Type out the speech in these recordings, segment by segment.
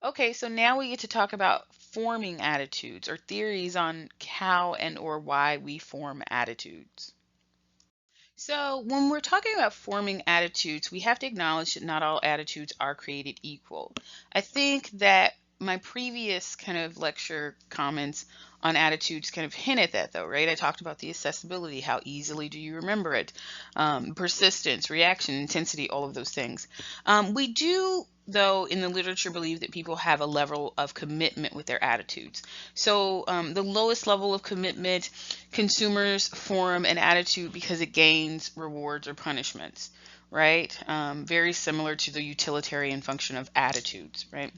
Okay, so now we get to talk about forming attitudes or theories on how and or why we form attitudes. So, when we're talking about forming attitudes, we have to acknowledge that not all attitudes are created equal. I think that my previous kind of lecture comments on attitudes kind of hint at that, though, right? I talked about the accessibility, how easily do you remember it, persistence, reaction, intensity, all of those things. We do, though, in the literature, believe that people have a level of commitment with their attitudes. So, the lowest level of commitment, consumers form an attitude because it gains rewards or punishments, right? Very similar to the utilitarian function of attitudes, right?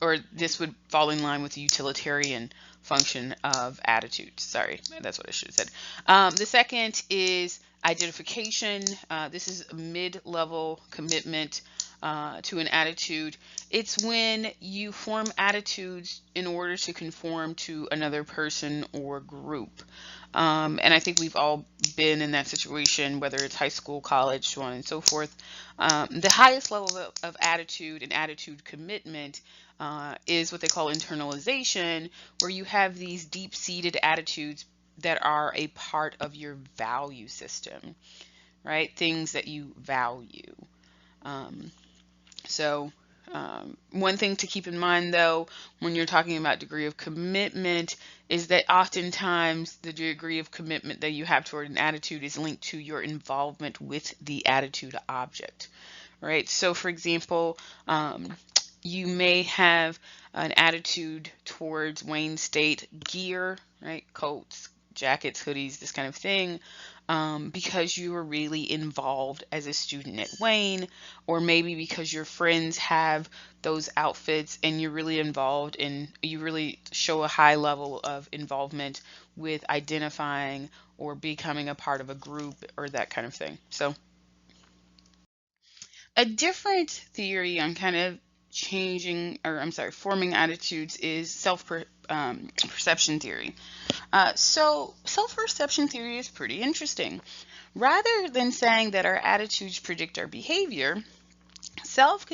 Or this would fall in line with the utilitarian function of attitudes. Sorry, that's what I should have said. The second is identification. This is a mid-level commitment to an attitude. It's when you form attitudes in order to conform to another person or group. And I think we've all been in that situation, whether it's high school, college, so on and so forth. The highest level of attitude and attitude commitment is what they call internalization, where you have these deep seated attitudes that are a part of your value system, right? Things that you value. Um, so, one thing to keep in mind, though, when you're talking about degree of commitment, is that oftentimes the degree of commitment that you have toward an attitude is linked to your involvement with the attitude object, right? So, for example, you may have an attitude towards Wayne State gear, right? Coats, jackets, hoodies, this kind of thing, because you were really involved as a student at Wayne, or maybe because your friends have those outfits and you're really involved and you really show a high level of involvement with identifying or becoming a part of a group or that kind of thing. So, a different theory on kind of changing, or I'm sorry, forming attitudes is perception theory. So, self perception theory is pretty interesting. Rather than saying that our attitudes predict our behavior, self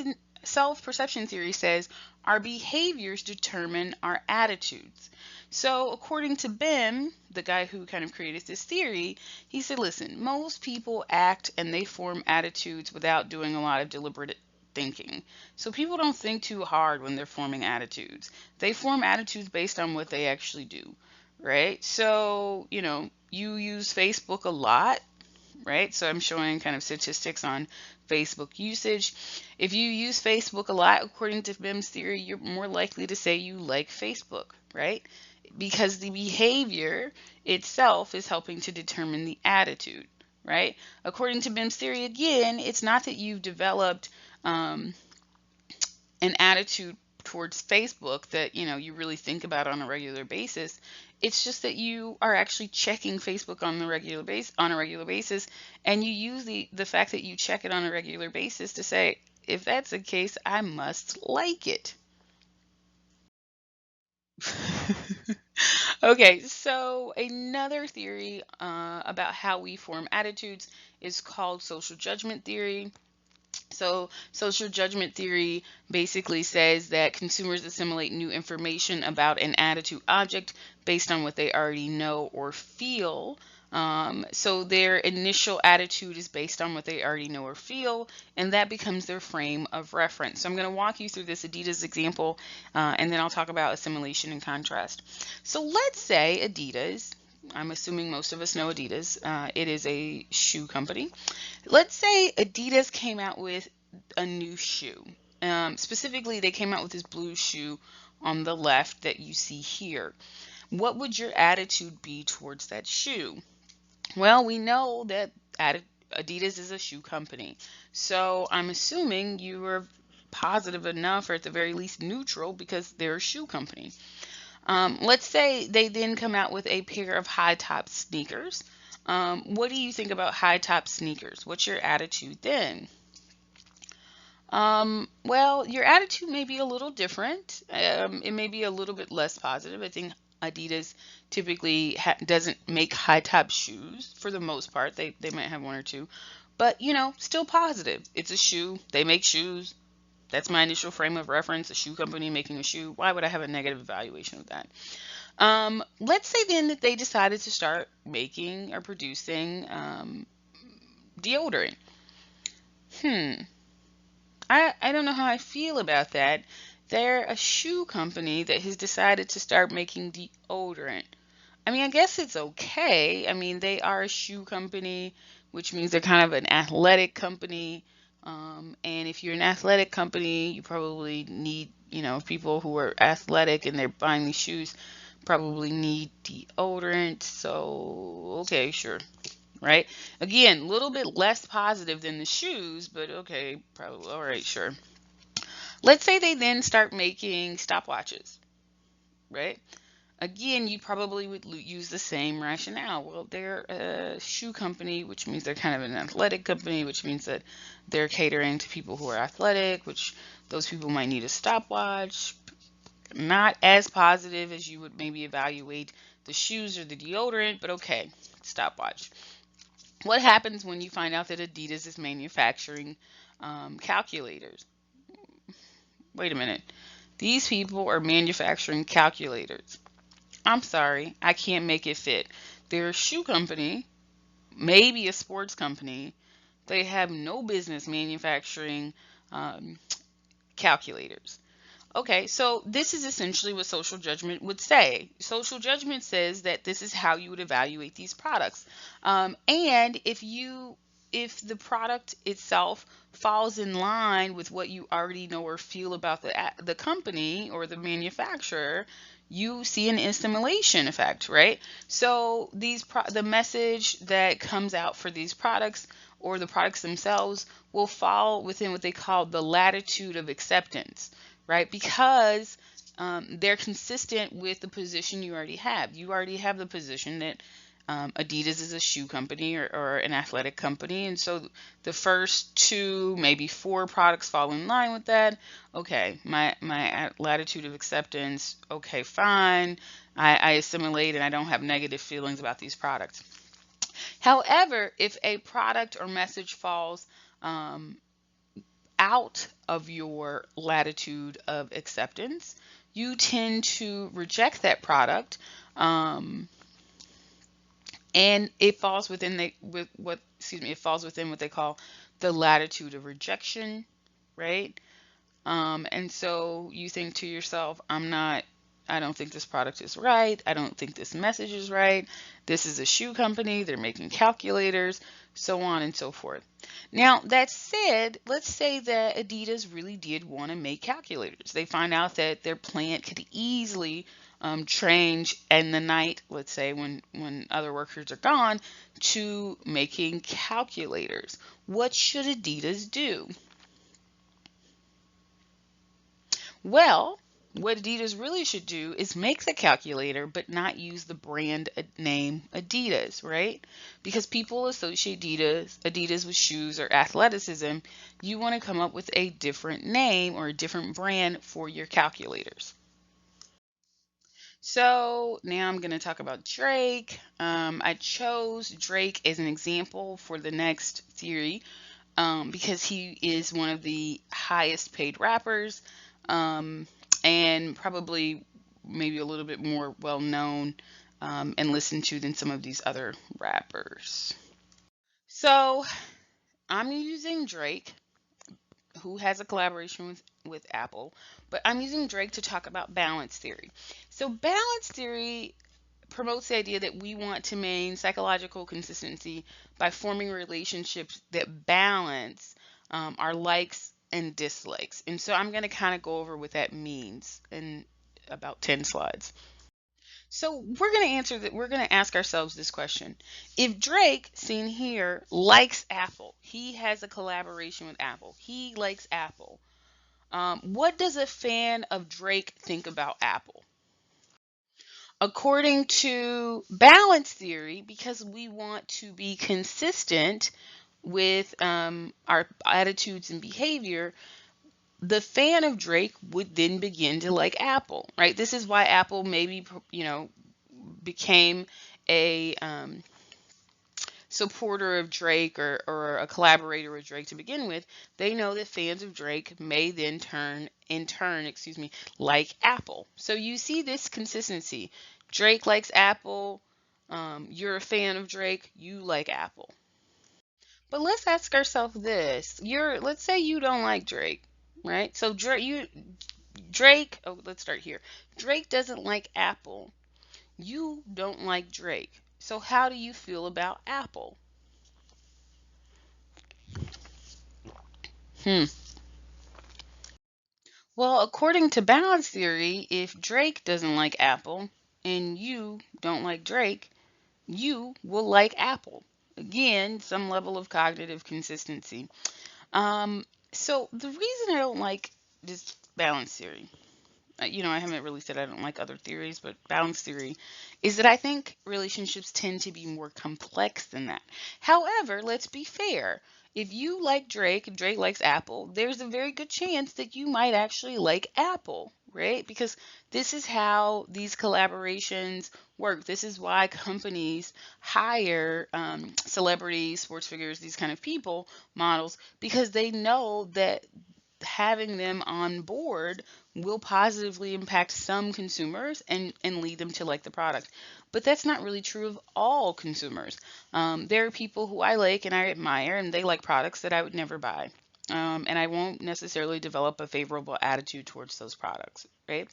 self perception theory says our behaviors determine our attitudes. So, according to Bim, the guy who kind of created this theory, he said, listen, most people act and they form attitudes without doing a lot of deliberate thinking. So, people don't think too hard when they're forming attitudes. They form attitudes based on what they actually do, right? So, you use Facebook a lot, right? So I'm showing kind of statistics on Facebook usage. If you use Facebook a lot, according to Bim's theory, you're more likely to say you like Facebook, right? Because the behavior itself is helping to determine the attitude, right? According to Bim's theory, again, it's not that you've developed um, an attitude towards Facebook that you really think about on a regular basis. It's just that you are actually checking Facebook on a regular basis, and you use the fact that you check it on a regular basis to say, if that's the case, I must like it. Okay, so another theory about how we form attitudes is called social judgment theory. So, social judgment theory basically says that consumers assimilate new information about an attitude object based on what they already know or feel. So, their initial attitude is based on what they already know or feel, and that becomes their frame of reference. So, I'm going to walk you through this Adidas example, and then I'll talk about assimilation and contrast. So, let's say Adidas. I'm assuming most of us know Adidas. It is a shoe company. Let's say Adidas came out with a new shoe. Specifically, they came out with this blue shoe on the left that you see here. What would your attitude be towards that shoe? Well, we know that Adidas is a shoe company. So I'm assuming you were positive enough, or at the very least neutral, because they're a shoe company. Let's say they then come out with a pair of high top sneakers. What do you think about high top sneakers? What's your attitude then? Well, your attitude may be a little different. It may be a little bit less positive. I think Adidas typically doesn't make high top shoes for the most part. They might have one or two, but still positive. It's a shoe. They make shoes. That's my initial frame of reference, a shoe company making a shoe. Why would I have a negative evaluation of that? Let's say then that they decided to start making or producing deodorant. Hmm. I don't know how I feel about that. They're a shoe company that has decided to start making deodorant. I mean, I guess it's okay. I mean, they are a shoe company, which means they're kind of an athletic company. And if you're an athletic company, you probably need, people who are athletic and they're buying these shoes probably need deodorant. So, okay, sure. Right? Again, a little bit less positive than the shoes, but okay, probably. All right, sure. Let's say they then start making stopwatches, right? Again, you probably would use the same rationale. Well, they're a shoe company, which means they're kind of an athletic company, which means that they're catering to people who are athletic, which those people might need a stopwatch. Not as positive as you would maybe evaluate the shoes or the deodorant, but okay, stopwatch. What happens when you find out that Adidas is manufacturing calculators? Wait a minute. These people are manufacturing calculators. I'm sorry, I can't make it fit. They're a shoe company, maybe a sports company. They have no business manufacturing um, calculators. Okay, so this is essentially what social judgment would say. Social judgment says that this is how you would evaluate these products. And if the product itself falls in line with what you already know or feel about the company or the manufacturer, you see an assimilation effect, right? So the message that comes out for these products or the products themselves will fall within what they call the latitude of acceptance, right? Because they're consistent with the position you already have. You already have the position that Adidas is a shoe company or an athletic company. And so the first two, maybe four products fall in line with that. Okay, my latitude of acceptance, okay, fine. I assimilate and I don't have negative feelings about these products. However, if a product or message falls um, out of your latitude of acceptance, you tend to reject that product, and it falls within it falls within what they call the latitude of rejection, right? And so you think to yourself, I don't think this product is right. I don't think this message is right. This is a shoe company. They're making calculators, so on and so forth. Now, that said, let's say that Adidas really did want to make calculators. They find out that their plant could easily change in the night, let's say when other workers are gone, to making calculators. What should Adidas do? Well, what Adidas really should do is make the calculator, but not use the brand name Adidas, right? Because people associate Adidas with shoes or athleticism. You want to come up with a different name or a different brand for your calculators. So now I'm going to talk about Drake. I chose Drake as an example for the next theory because he is one of the highest paid rappers, um, and probably maybe a little bit more well known and listened to than some of these other rappers. So I'm using Drake, who has a collaboration with Apple, but I'm using Drake to talk about balance theory. So balance theory promotes the idea that we want to maintain psychological consistency by forming relationships that balance our likes and dislikes. And so I'm going to kind of go over what that means in about 10 slides. So we're going to answer that. We're going to ask ourselves this question. If Drake, seen here, likes Apple, he has a collaboration with Apple, he likes Apple. What does a fan of Drake think about Apple? According to balance theory, because we want to be consistent with our attitudes and behavior, the fan of Drake would then begin to like Apple, right? This is why Apple maybe, became a supporter of Drake or a collaborator with Drake to begin with, they know that fans of Drake may then in turn, like Apple. So you see this consistency. Drake likes Apple. You're a fan of Drake. You like Apple. But let's ask ourselves this: let's say you don't like Drake, right? So Drake. Oh, let's start here. Drake doesn't like Apple. You don't like Drake. So how do you feel about Apple? Hmm. Well, according to balance theory, if Drake doesn't like Apple and you don't like Drake, you will like Apple. Again, some level of cognitive consistency. Um, so the reason I don't like this balance theory, I haven't really said I don't like other theories, but balance theory is that I think relationships tend to be more complex than that. However, let's be fair. If you like Drake and Drake likes Apple, there's a very good chance that you might actually like Apple, right? Because this is how these collaborations work. This is why companies hire celebrities, sports figures, these kind of people, models, because they know that having them on board will positively impact some consumers and lead them to like the product. But that's not really true of all consumers. There are people who I like and I admire, and they like products that I would never buy. And I won't necessarily develop a favorable attitude towards those products, right?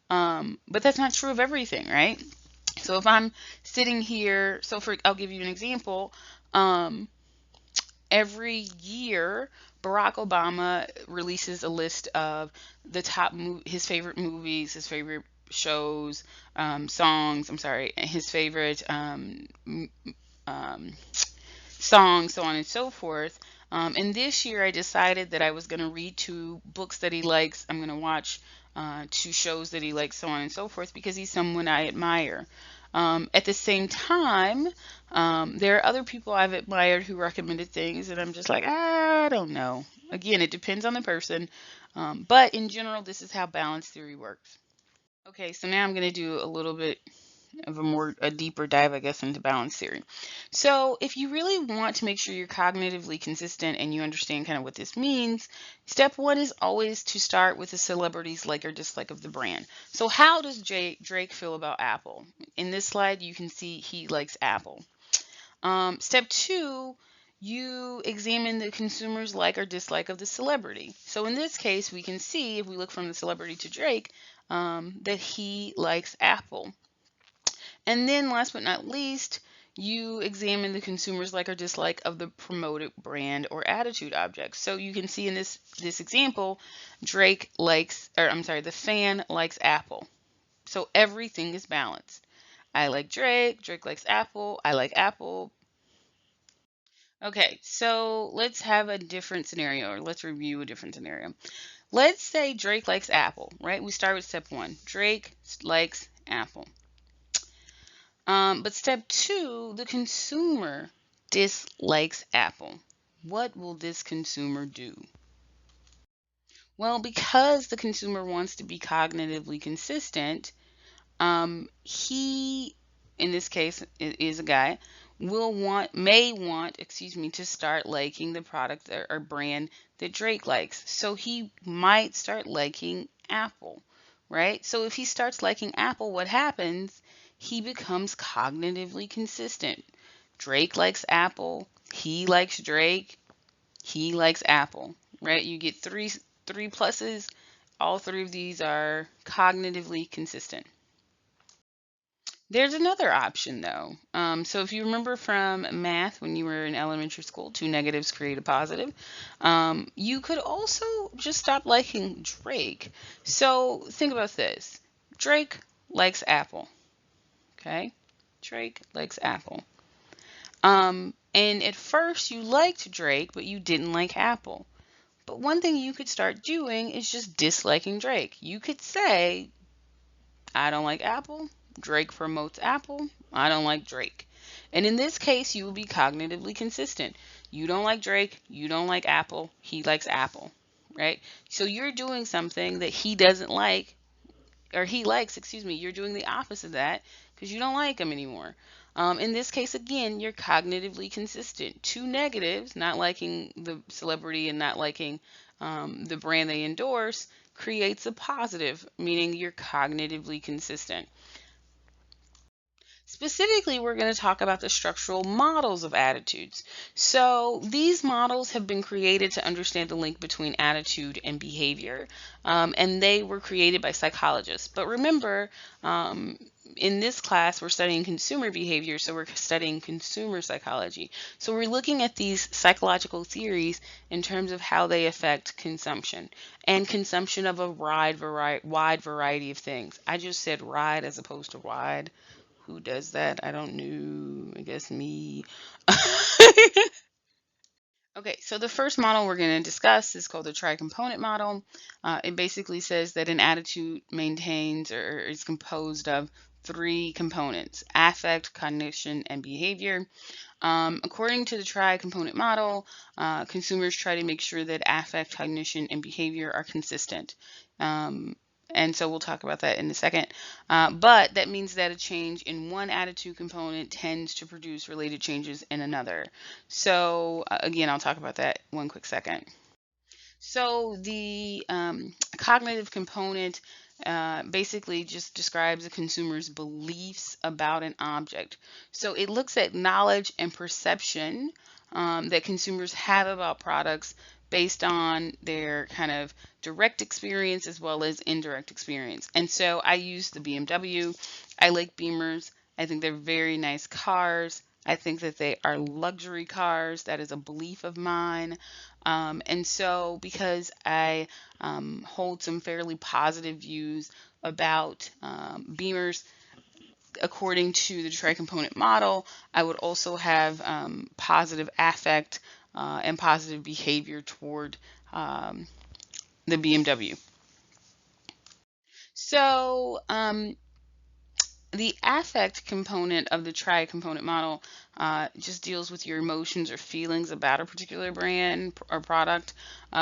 But that's not true of everything, right? So if I'm sitting here, I'll give you an example. Um, every year Barack Obama releases a list of his favorite movies, his favorite shows, songs. I'm sorry, his favorite um, songs, so on and so forth. And this year, I decided that I was going to read two books that he likes. I'm going to watch two shows that he likes, so on and so forth, because he's someone I admire. At the same time, there are other people I've admired who recommended things, and I'm just like, I don't know. Again, it depends on the person. But in general, this is how balance theory works. Okay, so now I'm going to do a little bit of a deeper dive, I guess, into balance theory. So if you really want to make sure you're cognitively consistent and you understand kind of what this means, step one is always to start with the celebrity's like or dislike of the brand. So how does Drake feel about Apple? In this slide, you can see he likes Apple. Step two, you examine the consumer's like or dislike of the celebrity. So in this case, we can see, if we look from the celebrity to Drake, that he likes Apple. And then last but not least, you examine the consumer's like or dislike of the promoted brand or attitude object. So you can see in this example, the fan likes Apple. So everything is balanced. I like Drake, Drake likes Apple, I like Apple. Okay, so let's have a different scenario, or let's review a different scenario. Let's say Drake likes Apple, right? We start with step one. Drake likes Apple. But step two, the consumer dislikes Apple. What will this consumer do? Well, because the consumer wants to be cognitively consistent, he, in this case, is a guy, may want, to start liking the product or brand that Drake likes. So he might start liking Apple, right? So if he starts liking Apple, what happens? He becomes cognitively consistent. Drake likes Apple. He likes Drake. He likes Apple, right? You get three pluses. All three of these are cognitively consistent. There's another option though. So if you remember from math when you were in elementary school, two negatives create a positive. You could also just stop liking Drake. So think about this. Drake likes Apple. Okay? Drake likes Apple. And at first you liked Drake, but you didn't like Apple. But one thing you could start doing is just disliking Drake. You could say, I don't like Apple. Drake promotes Apple. I don't like Drake. And in this case, you will be cognitively consistent. You don't like Drake. You don't like Apple. He likes Apple, right? So you're doing something that he doesn't like, or he likes, excuse me. You're doing the opposite of that because you don't like him anymore. In this case, again, you're cognitively consistent. Two negatives, not liking the celebrity and not liking the brand they endorse, creates a positive, meaning you're cognitively consistent. Specifically, we're going to talk about the structural models of attitudes. So, these models have been created to understand the link between attitude and behavior, and they were created by psychologists. But remember, in this class, we're studying consumer behavior, so we're studying consumer psychology. So, we're looking at these psychological theories in terms of how they affect consumption and consumption of a wide variety of things. I just said ride as opposed to wide. Who does that? I don't know. I guess me. Okay, so the first model we're going to discuss is called the tri-component model. It basically says that an attitude maintains or is composed of three components: affect, cognition, and behavior. According to the tri-component model, consumers try to make sure that affect, cognition, and behavior are consistent. Um, and so we'll talk about that in a second. But that means that a change in one attitude component tends to produce related changes in another. So again, I'll talk about that one quick second. So the cognitive component basically just describes a consumer's beliefs about an object. So it looks at knowledge and perception that consumers have about products based on their kind of direct experience as well as indirect experience. And so I use the BMW. I like Beamers. I think they're very nice cars. I think that they are luxury cars. That is a belief of mine. And so, because I hold some fairly positive views about Beamers, according to the tri-component model, I would also have positive affect and positive behavior toward the BMW. So, the affect component of the tri-component model just deals with your emotions or feelings about a particular brand or product.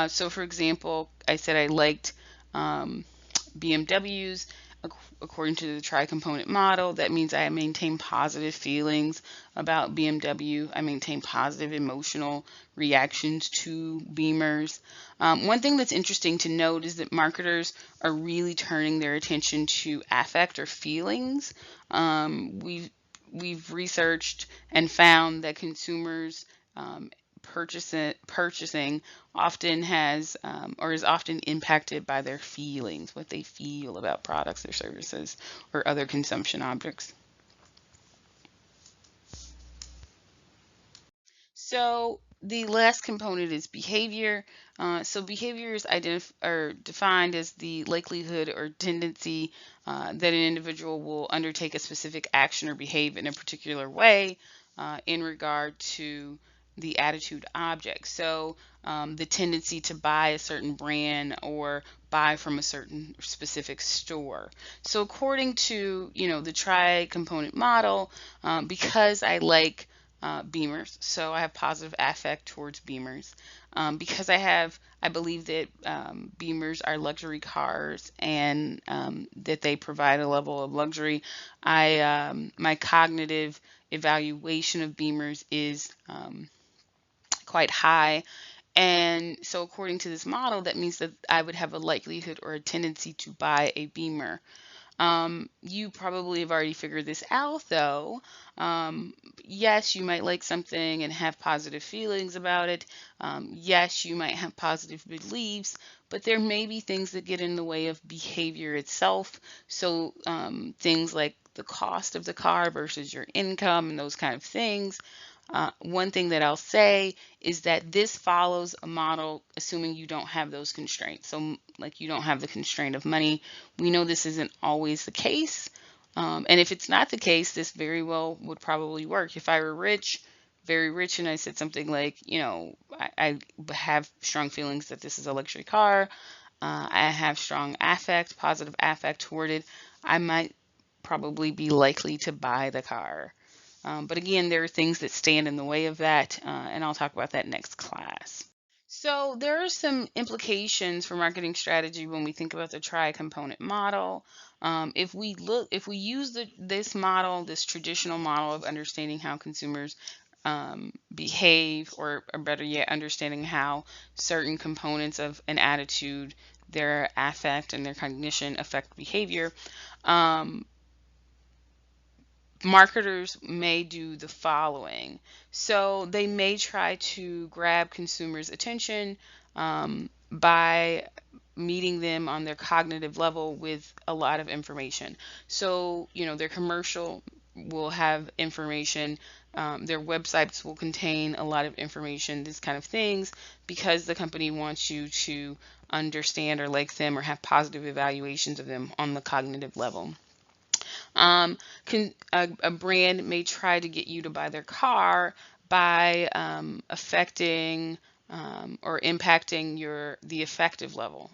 So, for example, I said I liked BMWs. According to the tri-component model, that means I maintain positive feelings about BMW. I maintain positive emotional reactions to Beamers. One thing that's interesting to note is that marketers are really turning their attention to affect or feelings. We've researched and found that consumers purchasing often has or is often impacted by their feelings, what they feel about products or services or other consumption objects. So the last component is behavior. So behavior is defined as the likelihood or tendency that an individual will undertake a specific action or behave in a particular way in regard to the attitude object. So the tendency to buy a certain brand or buy from a certain specific store. So according to the tri-component model, because I like Beamers. So I have positive affect towards Beamers. Because I believe that Beamers are luxury cars and that they provide a level of luxury. My cognitive evaluation of Beamers is quite high. And so, according to this model, that means that I would have a likelihood or a tendency to buy a Beamer. You probably have already figured this out, though. Yes, you might like something and have positive feelings about it. Yes, you might have positive beliefs, but there may be things that get in the way of behavior itself. So, things like the cost of the car versus your income and those kind of things. One thing that I'll say is that this follows a model assuming you don't have those constraints. So, like you don't have the constraint of money. We know this isn't always the case. And if it's not the case, this very well would probably work. If I were rich, very rich, and I said something like, I have strong feelings that this is a luxury car, I have strong affect, positive affect toward it, I might probably be likely to buy the car. But again, there are things that stand in the way of that, and I'll talk about that next class. So there are some implications for marketing strategy when we think about the tri-component model. If we use this model, this traditional model of understanding how consumers behave, or better yet, understanding how certain components of an attitude, their affect, and their cognition affect behavior, um, marketers may do the following. So they may try to grab consumers' attention by meeting them on their cognitive level with a lot of information. So, their commercial will have information. Their websites will contain a lot of information, these kind of things, because the company wants you to understand or like them or have positive evaluations of them on the cognitive level. A brand may try to get you to buy their car by affecting or impacting the affective level,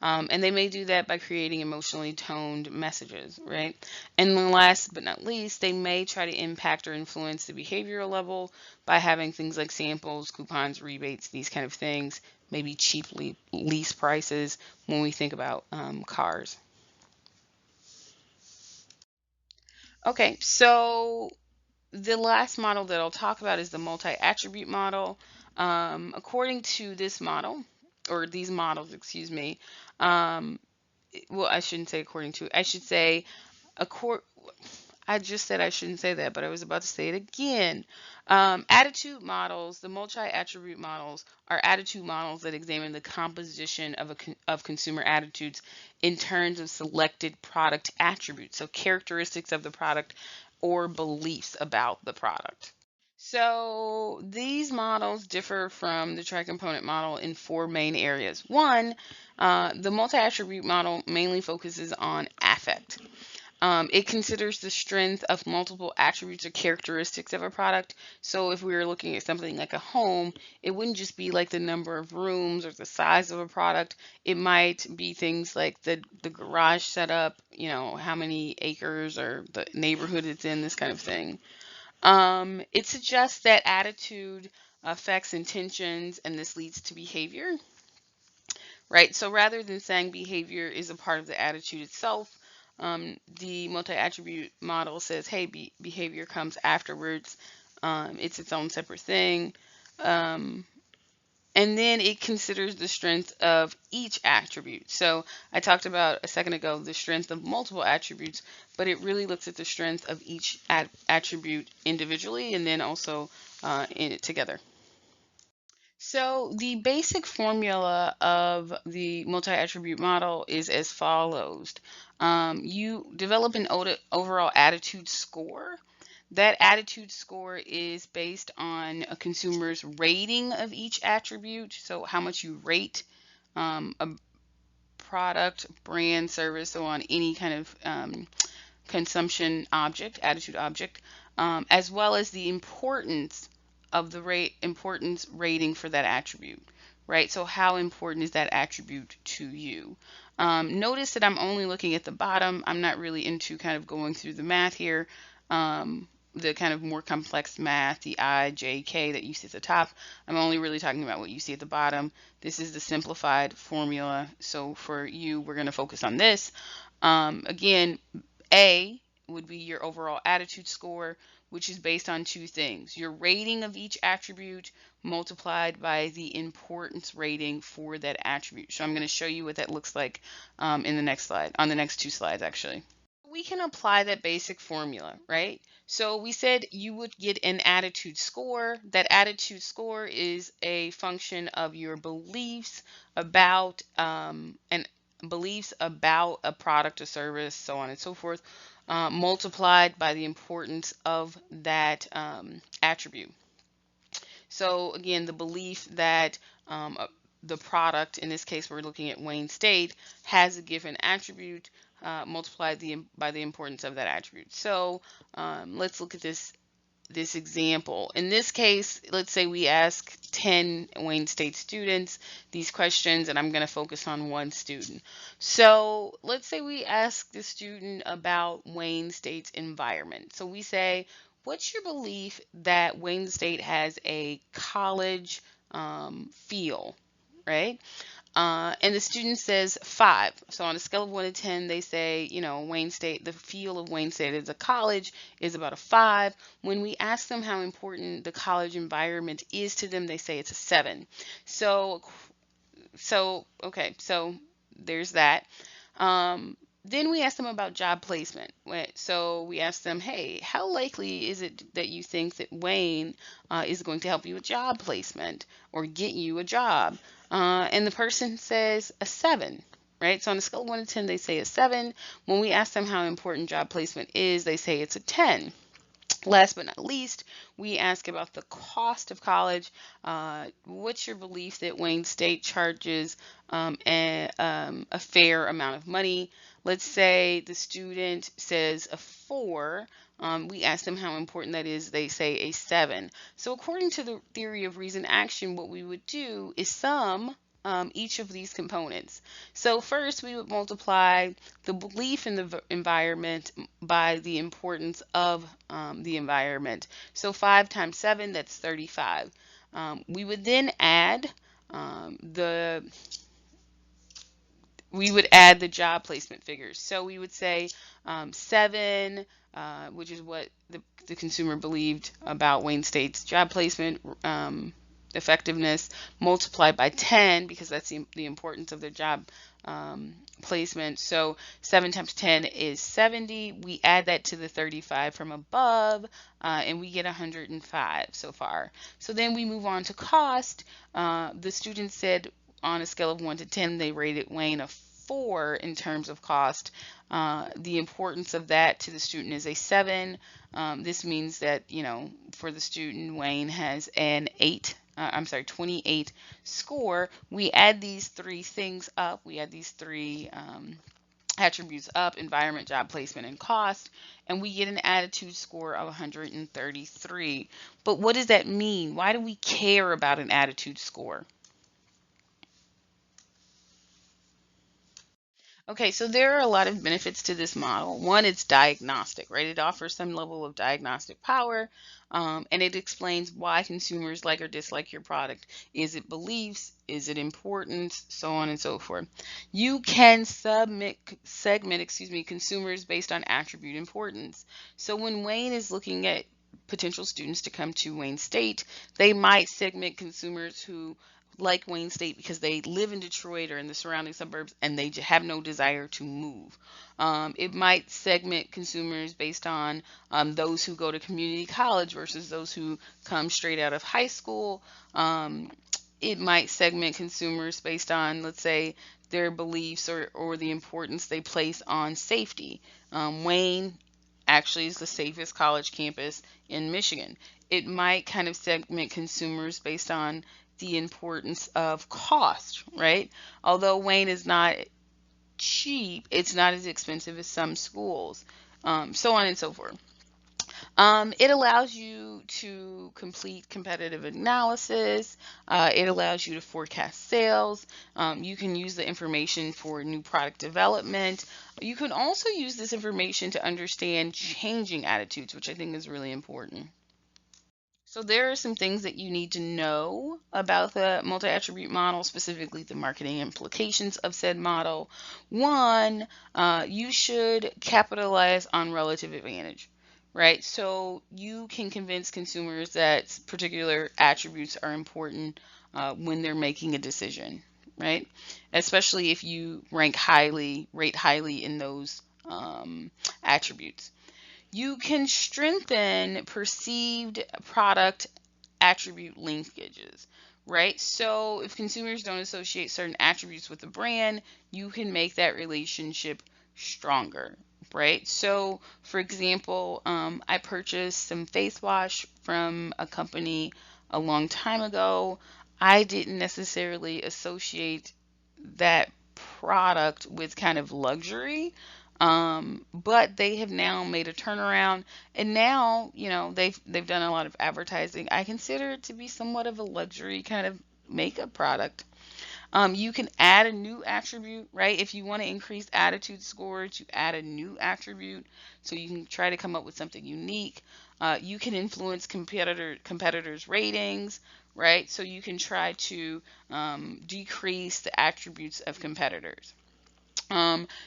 and they may do that by creating emotionally toned messages, right? And then last but not least, they may try to impact or influence the behavioral level by having things like samples, coupons, rebates, these kind of things, maybe cheaply lease prices when we think about cars. Okay, so the last model that I'll talk about is the multi-attribute model. According to this model, or these models, excuse me, um, well, I shouldn't say according to, I should say, accord, I just said I shouldn't say that, but I was about to say it again. Attitude models, the multi-attribute models, are attitude models that examine the composition of consumer attitudes in terms of selected product attributes, so characteristics of the product or beliefs about the product. So these models differ from the tri-component model in four main areas. One, the multi-attribute model mainly focuses on affect. It considers the strength of multiple attributes or characteristics of a product. So if we were looking at something like a home, it wouldn't just be like the number of rooms or the size of a product. It might be things like the garage setup, how many acres or the neighborhood it's in, this kind of thing. It suggests that attitude affects intentions and this leads to behavior, right? So rather than saying behavior is a part of the attitude itself, the multi-attribute model says, hey, behavior comes afterwards. It's its own separate thing. Um, and then it considers the strength of each attribute. So I talked about a second ago the strength of multiple attributes, but it really looks at the strength of each attribute individually and then also in it together. So the basic formula of the multi-attribute model is as follows. You develop an overall attitude score. That attitude score is based on a consumer's rating of each attribute. So how much you rate a product, brand, service, so on any kind of consumption object, attitude object, as well as the importance of the importance rating for that attribute, right? So how important is that attribute to you? Notice that I'm only looking at the bottom. I'm not really into kind of going through the math here. The kind of more complex math, the I, J, K that you see at the top. I'm only really talking about what you see at the bottom. This is the simplified formula. So for you, we're going to focus on this. Again, A would be your overall attitude score, which is based on two things: your rating of each attribute multiplied by the importance rating for that attribute. So I'm going to show you what that looks like in the next slide, on the next two slides, actually. We can apply that basic formula, right? So we said you would get an attitude score. That attitude score is a function of your beliefs about and beliefs about a product or service, so on and so forth, multiplied by the importance of that attribute. So again, the belief that the product, in this case we're looking at Wayne State, has a given attribute multiplied by the importance of that attribute. So let's look at this example. In this case, let's say we ask 10 Wayne State students these questions, and I'm going to focus on one student. So let's say we ask the student about Wayne State's environment. So we say, what's your belief that Wayne State has a college feel, right? And the student says 5. So on a scale of 1 to 10, they say, Wayne State, the feel of Wayne State as a college is about a 5. When we ask them how important the college environment is to them, they say it's a 7. So, so there's that. Then we ask them about job placement. So we ask them, hey, how likely is it that you think that Wayne is going to help you with job placement or get you a job? And the person says a 7, right? So on a scale of 1 to 10, they say a 7. When we ask them how important job placement is, they say it's a 10. Last but not least, we ask about the cost of college. What's your belief that Wayne State charges a fair amount of money? Let's say the student says a 4. We ask them how important that is. They say a 7. So according to the theory of reason action, what we would do is sum each of these components. So first, we would multiply the belief in the environment by the importance of the environment. So 5 times 7, that's 35. We would then add the job placement figures. So we would say 7, which is what the consumer believed about Wayne State's job placement effectiveness, multiplied by 10, because that's the importance of their job placement. So 7 times 10 is 70. We add that to the 35 from above, and we get 105 so far. So then we move on to cost. The student said on a scale of 1 to 10, they rated Wayne a 4 in terms of cost. The importance of that to the student is a 7. This means that, for the student, Wayne has an 28 score. We add these 3 things up. We add these 3 attributes up: environment, job placement, and cost, and we get an attitude score of 133. But what does that mean? Why do we care about an attitude score? Okay, so there are a lot of benefits to this model. One, it's diagnostic, right? It offers some level of diagnostic power, and it explains why consumers like or dislike your product. Is it beliefs? Is it importance? So on and so forth. You can segment consumers based on attribute importance. So when Wayne is looking at potential students to come to Wayne State, they might segment consumers who like Wayne State because they live in Detroit or in the surrounding suburbs and they have no desire to move. It might segment consumers based on those who go to community college versus those who come straight out of high school. It might segment consumers based on, let's say, their beliefs or the importance they place on safety. Wayne actually is the safest college campus in Michigan. It might kind of segment consumers based on the importance of cost, right? Although Wayne is not cheap, it's not as expensive as some schools, so on and so forth. It allows you to complete competitive analysis. It allows you to forecast sales. You can use the information for new product development. You can also use this information to understand changing attitudes, which I think is really important. So there are some things that you need to know about the multi-attribute model, specifically the marketing implications of said model. One, you should capitalize on relative advantage, right? So you can convince consumers that particular attributes are important when they're making a decision, right? Especially if you rate highly in those attributes. You can strengthen perceived product attribute linkages, right? So if consumers don't associate certain attributes with the brand, you can make that relationship stronger, right? So for example, I purchased some face wash from a company a long time ago. I didn't necessarily associate that product with kind of luxury. But they have now made a turnaround, and now, they've done a lot of advertising. I consider it to be somewhat of a luxury kind of makeup product. You can add a new attribute, right? If you want to increase attitude scores, you add a new attribute, so you can try to come up with something unique. You can influence competitors' ratings, right? So you can try to decrease the attributes of competitors.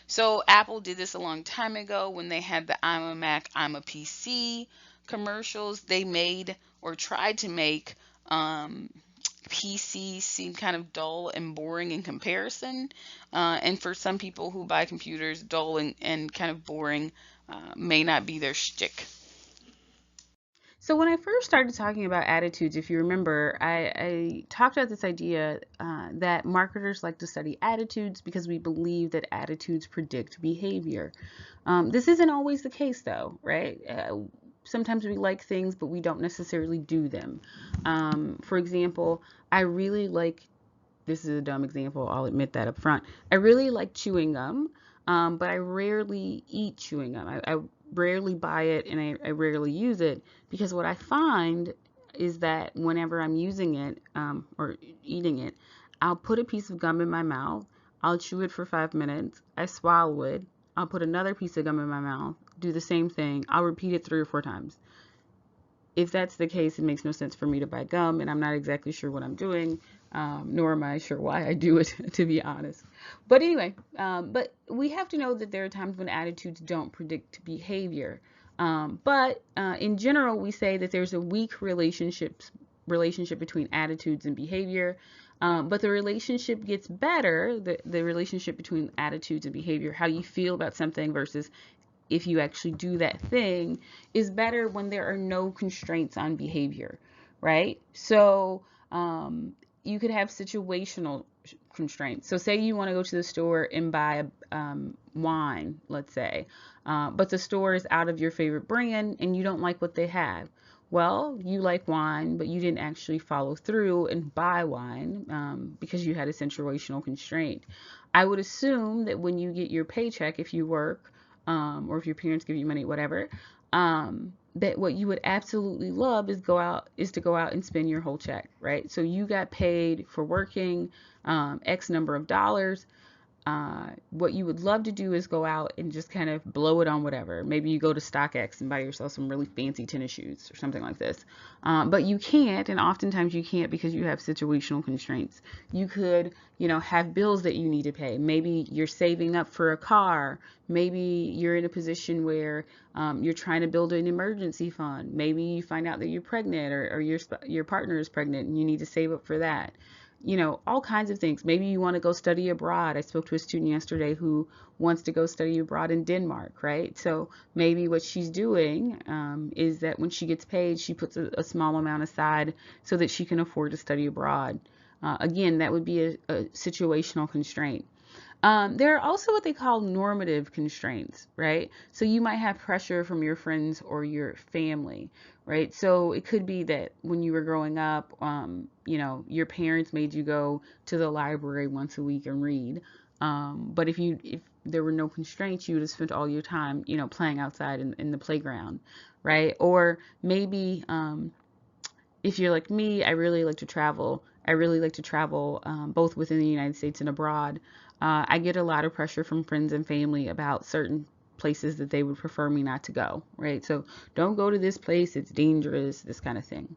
So Apple did this a long time ago when they had the I'm a Mac, I'm a PC commercials. They made or tried to make PC seem kind of dull and boring in comparison. And for some people who buy computers, dull and kind of boring may not be their shtick. So when I first started talking about attitudes, if you remember, I talked about this idea that marketers like to study attitudes because we believe that attitudes predict behavior. This isn't always the case, though, right? Sometimes we like things, but we don't necessarily do them. For example, I really like, this is a dumb example, I'll admit that up front. I really like chewing gum, but I rarely eat chewing gum. I rarely buy it and I rarely use it because what I find is that whenever I'm using it or eating it, I'll put a piece of gum in my mouth, I'll chew it for 5 minutes, I swallow it, I'll put another piece of gum in my mouth, do the same thing, I'll repeat it 3 or 4 times. If that's the case, it makes no sense for me to buy gum, and I'm not exactly sure what I'm doing, nor am I sure why I do it, to be honest. But anyway, but we have to know that there are times when attitudes don't predict behavior. But in general, we say that there's a weak relationship between attitudes and behavior. But the relationship gets better, the relationship between attitudes and behavior, how you feel about something versus if you actually do that thing, is better when there are no constraints on behavior, right? So you could have situational constraints. So say you want to go to the store and buy wine, let's say, but the store is out of your favorite brand and you don't like what they have. Well, you like wine, but you didn't actually follow through and buy wine because you had a situational constraint. I would assume that when you get your paycheck, if you work, or if your parents give you money, whatever, that what you would absolutely love is to go out and spend your whole check, right? So you got paid for working X number of dollars. What you would love to do is go out and just kind of blow it on whatever. Maybe you go to StockX and buy yourself some really fancy tennis shoes or something like this. But you can't, and oftentimes you can't because you have situational constraints. You could, have bills that you need to pay. Maybe you're saving up for a car. Maybe you're in a position where you're trying to build an emergency fund. Maybe you find out that you're pregnant or your partner is pregnant and you need to save up for that. All kinds of things. Maybe you want to go study abroad. I spoke to a student yesterday who wants to go study abroad in Denmark, right? So maybe what she's doing is that when she gets paid, she puts a small amount aside so that she can afford to study abroad. Again, that would be a situational constraint. There are also what they call normative constraints, right? So you might have pressure from your friends or your family, right? So it could be that when you were growing up, your parents made you go to the library once a week and read. But if there were no constraints, you would have spent all your time, playing outside in the playground, right? Or maybe if you're like me, I really like to travel. I really like to travel both within the United States and abroad. I get a lot of pressure from friends and family about certain places that they would prefer me not to go, right? So don't go to this place, it's dangerous, this kind of thing.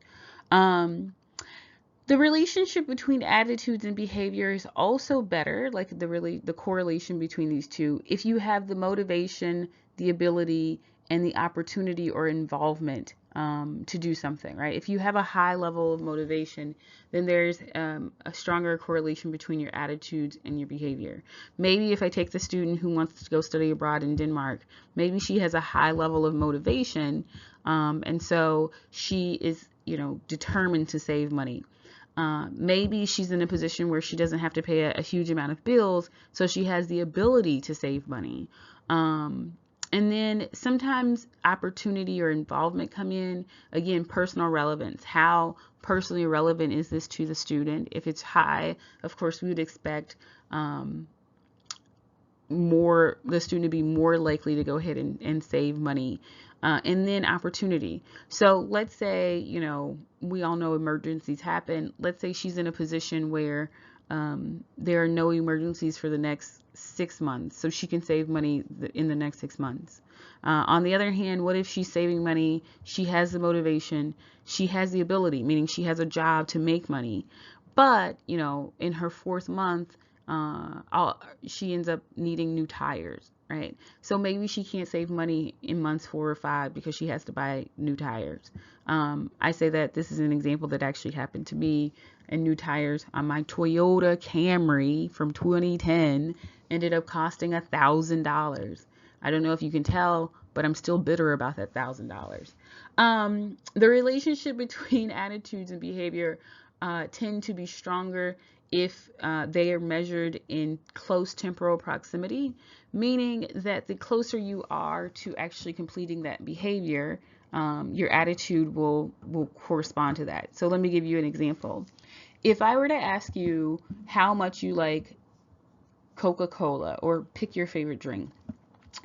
The relationship between attitudes and behavior is also better, like the correlation between these two, if you have the motivation, the ability, and the opportunity or involvement to do something, right? If you have a high level of motivation, then there's a stronger correlation between your attitudes and your behavior. Maybe if I take the student who wants to go study abroad in Denmark, maybe she has a high level of motivation, and so she is, determined to save money. Maybe she's in a position where she doesn't have to pay a huge amount of bills, so she has the ability to save money. And then sometimes opportunity or involvement come in. Again, personal relevance. How personally relevant is this to the student? If it's high, of course, we would expect the student to be more likely to go ahead and save money. And then opportunity. So let's say, we all know emergencies happen. Let's say she's in a position where there are no emergencies for the next 6 months so she can save money in the next 6 months? On the other hand, what if she's saving money, she has the motivation, she has the ability, meaning she has a job to make money, but in her fourth month, she ends up needing new tires, right? So maybe she can't save money in months 4 or 5 because she has to buy new tires. I say that this is an example that actually happened to me, and new tires on my Toyota Camry from 2010 ended up costing $1,000. I don't know if you can tell, but I'm still bitter about that $1,000. The relationship between attitudes and behavior tend to be stronger if they are measured in close temporal proximity, meaning that the closer you are to actually completing that behavior, your attitude will correspond to that. So let me give you an example. If I were to ask you how much you like Coca-Cola, or pick your favorite drink,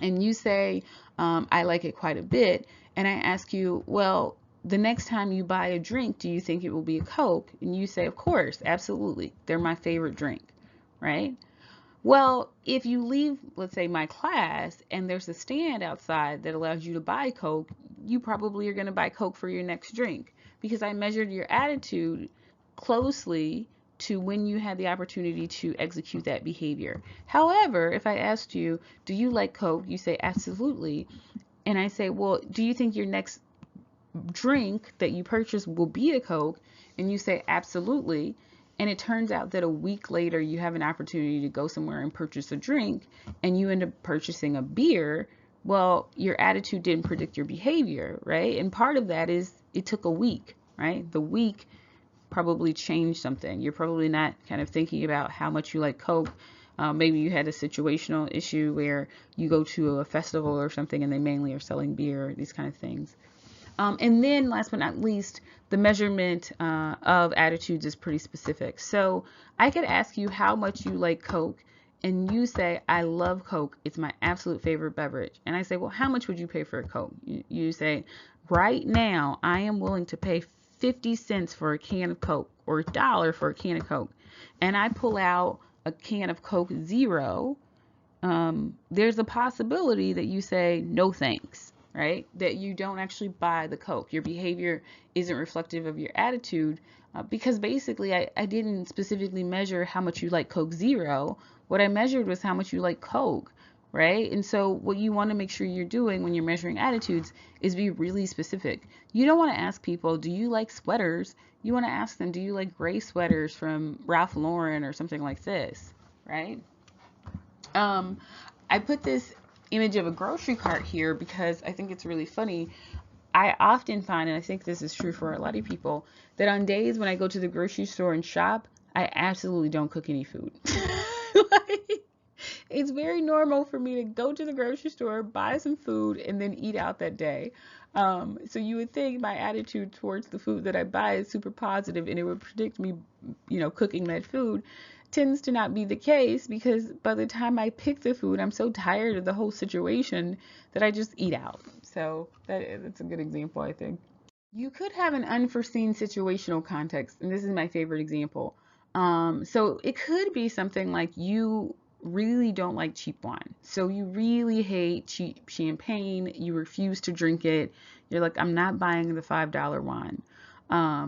and you say, I like it quite a bit, and I ask you, well, the next time you buy a drink, do you think it will be a Coke? And you say, of course, absolutely. They're my favorite drink, right? Well, if you leave, let's say, my class, and there's a stand outside that allows you to buy Coke, you probably are going to buy Coke for your next drink, because I measured your attitude closely to when you had the opportunity to execute that behavior. However, if I asked you, do you like Coke? You say, absolutely. And I say, well, do you think your next drink that you purchase will be a Coke? And you say, absolutely. And it turns out that a week later you have an opportunity to go somewhere and purchase a drink, and you end up purchasing a beer. Well, your attitude didn't predict your behavior, right? And part of that is it took a week, right? The week probably changed something. You're probably not kind of thinking about how much you like Coke. Maybe you had a situational issue where you go to a festival or something and they mainly are selling beer, these kind of things. And then last but not least, the measurement of attitudes is pretty specific. So I could ask you how much you like Coke, and you say, I love Coke. It's my absolute favorite beverage. And I say, well, how much would you pay for a Coke? You say, right now, I am willing to pay 50 cents for a can of Coke, or $1 for a can of Coke. And I pull out a can of Coke Zero. There's a possibility that you say, no thanks, right? That you don't actually buy the Coke. Your behavior isn't reflective of your attitude, because basically I didn't specifically measure how much you like Coke Zero. What I measured was how much you like Coke, right? And so what you want to make sure you're doing when you're measuring attitudes is be really specific. You don't want to ask people, do you like sweaters? You want to ask them, do you like gray sweaters from Ralph Lauren or something like this, right? Um, I put this image of a grocery cart here because I think it's really funny. I often find, and I think this is true for a lot of people, that on days when I go to the grocery store and shop, I absolutely don't cook any food. Like, it's very normal for me to go to the grocery store, buy some food, and then eat out that day. So you would think my attitude towards the food that I buy is super positive, and it would predict me, cooking that food. Tends to not be the case, because by the time I pick the food, I'm so tired of the whole situation that I just eat out. So that's a good example, I think. You could have an unforeseen situational context, and this is my favorite example. So it could be something like you really don't like cheap wine. So you really hate cheap champagne. You refuse to drink it. You're like, I'm not buying the $5 wine,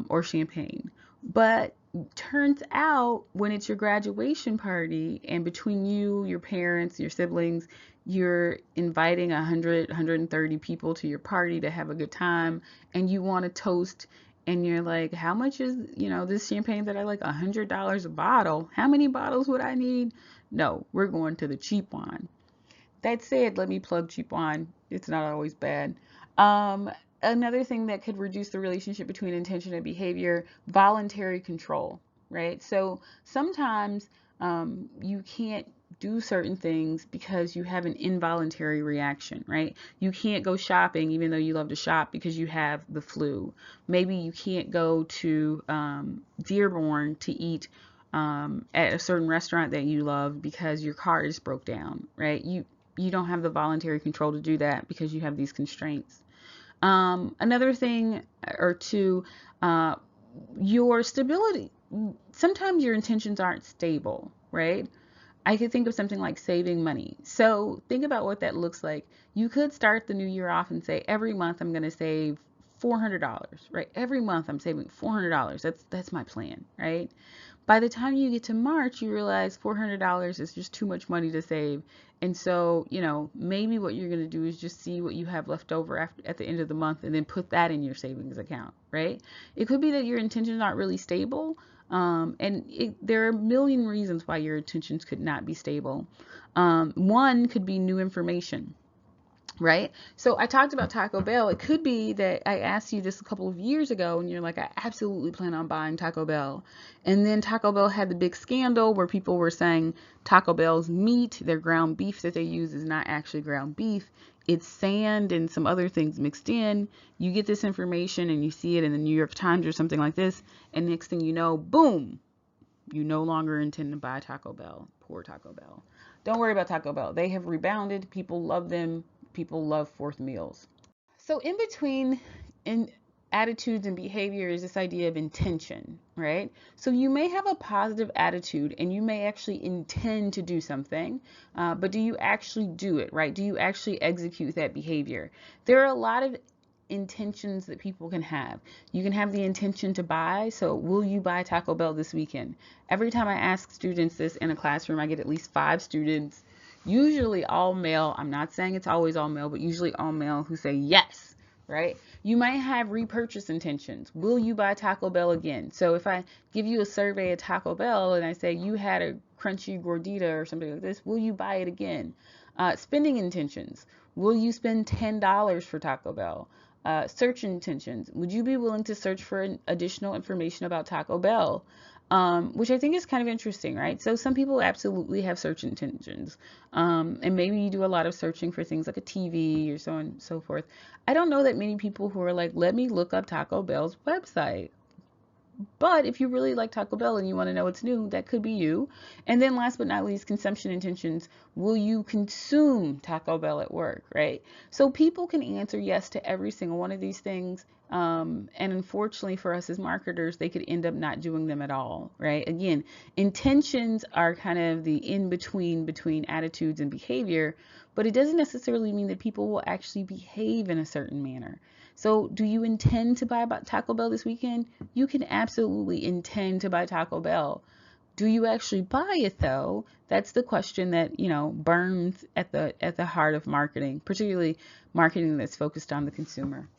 or champagne. But turns out when it's your graduation party, and between you, your parents, your siblings, you're inviting 130 people to your party to have a good time, and you want to toast, and you're like, how much is, this champagne that I like? $100 a bottle. How many bottles would I need? No, we're going to the cheap wine. That said, let me plug cheap wine. It's not always bad. Um, Another thing that could reduce the relationship between intention and behavior, voluntary control, right? So sometimes you can't do certain things because you have an involuntary reaction, right? You can't go shopping even though you love to shop because you have the flu. Maybe you can't go to Dearborn to eat at a certain restaurant that you love because your car is broke down, right? You don't have the voluntary control to do that because you have these constraints. Another thing or two, your stability. Sometimes your intentions aren't stable, right? I could think of something like saving money. So think about what that looks like. You could start the new year off and say, every month I'm going to save $400, right? Every month I'm saving $400. That's my plan, right? By the time you get to March, you realize $400 is just too much money to save. And so, maybe what you're going to do is just see what you have left over at the end of the month and then put that in your savings account, right? It could be that your intentions aren't really stable. There are a million reasons why your intentions could not be stable. One could be new information, right? So I talked about Taco Bell. It could be that I asked you this a couple of years ago and you're like, I absolutely plan on buying Taco Bell. And then Taco Bell had the big scandal where people were saying Taco Bell's meat, their ground beef that they use, is not actually ground beef. It's sand and some other things mixed in. You get this information and you see it in the New York Times or something like this. And next thing you know, boom, you no longer intend to buy Taco Bell. Poor Taco Bell. Don't worry about Taco Bell. They have rebounded. People love them. People love fourth meals. So in between in attitudes and behavior is this idea of intention, right? So you may have a positive attitude and you may actually intend to do something, but do you actually do it, right? Do you actually execute that behavior? There are a lot of intentions that people can have. You can have the intention to buy. So will you buy Taco Bell this weekend? Every time I ask students this in a classroom, I get at least 5 students, usually all male. I'm not saying it's always all male, but usually all male, who say yes, right? You might have repurchase intentions. Will you buy Taco Bell again? So if I give you a survey at Taco Bell and I say you had a crunchy gordita or something like this, will you buy it again? Spending intentions. Will you spend $10 for Taco Bell? Search intentions. Would you be willing to search for additional information about Taco Bell? Which I think is kind of interesting, right? So some people absolutely have search intentions. And maybe you do a lot of searching for things like a TV or so on and so forth. I don't know that many people who are like, let me look up Taco Bell's website. But if you really like Taco Bell and you want to know what's new, that could be you. And then last but not least, consumption intentions. Will you consume Taco Bell at work, right? So people can answer yes to every single one of these things. And unfortunately for us as marketers, they could end up not doing them at all, right? Again, intentions are kind of the in between attitudes and behavior, but it doesn't necessarily mean that people will actually behave in a certain manner. So do you intend to buy Taco Bell this weekend? You can absolutely intend to buy Taco Bell. Do you actually buy it though? That's the question that, burns at the heart of marketing, particularly marketing that's focused on the consumer.